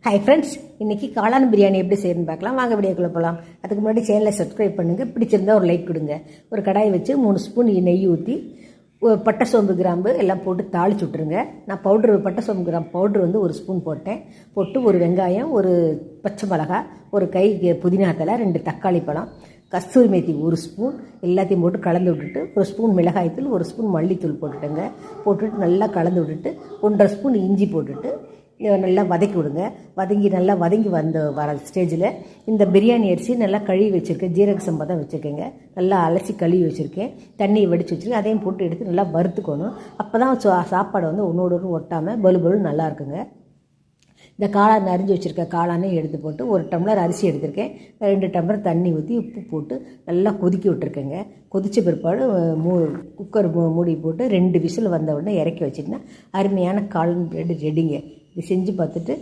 Hi friends, இன்றைக்கி காளான் பிரியாணி எப்படி செய்யணும்னு பார்க்கலாம். வாங்க வீடியோக்குள்ளே போகலாம். அதுக்கு முன்னாடி சேனலை சப்ஸ்கிரைப் பண்ணுங்கள். பிடிச்சிருந்தா ஒரு லைக் கொடுங்க. ஒரு கடாயை வச்சு 3 ஸ்பூன் நெய் ஊற்றி பட்டை சோம்பு கிராம்பு எல்லாம் போட்டு தாளிச்சு விட்ருங்க. நான் பட்டை சோம்பு கிராம்பு பவுட்ரு வந்து 1 ஸ்பூன் போட்டேன். போட்டு ஒரு வெங்காயம், ஒரு பச்சை மிளகாய், ஒரு கை புதினா தலை, 2 தக்காளி பழம், கஸ்தூரி மேத்தி 1 ஸ்பூன் எல்லாத்தையும் போட்டு கலந்து விட்டுட்டு 1 ஸ்பூன் மிளகாய்த்தூள், 1 ஸ்பூன் மல்லித்தூள் போட்டுட்டுங்க. போட்டுட்டு நல்லா கலந்து விட்டுட்டு 1.5 ஸ்பூன் இஞ்சி போட்டுட்டு நல்லா வதக்கி விடுங்க. நல்லா வதங்கி வர ஸ்டேஜில் இந்த பிரியாணி அரிசி நல்லா கழுவி வச்சுருக்கேன். ஜீரக சம்பா தான் வச்சுருக்கேங்க. நல்லா அலசி கழுவி வச்சுருக்கேன். தண்ணியை வடித்து வச்சுருக்கேன். அதையும் போட்டு எடுத்து நல்லா வறுத்துக்கணும். அப்போ தான் சாப்பாடு வந்து ஒன்றோடு ஒட்டாமல் பலு நல்லா இருக்குங்க. இந்த காளான் அரிஞ்சு வச்சுருக்க காளானே எடுத்து போட்டு 1 டம்ளர் அரிசி எடுத்திருக்கேன். 2 டம்ளர் தண்ணி ஊற்றி உப்பு போட்டு நல்லா கொதிக்க விட்டுருக்கேங்க. கொதித்த பிற்பாடு குக்கர் மூடி போட்டு 2 விசில் வந்த உடனே இறக்கி வச்சிங்கன்னா அருமையான காளான் பிரெட் ரெடிங்க. இது செஞ்சு பார்த்துட்டு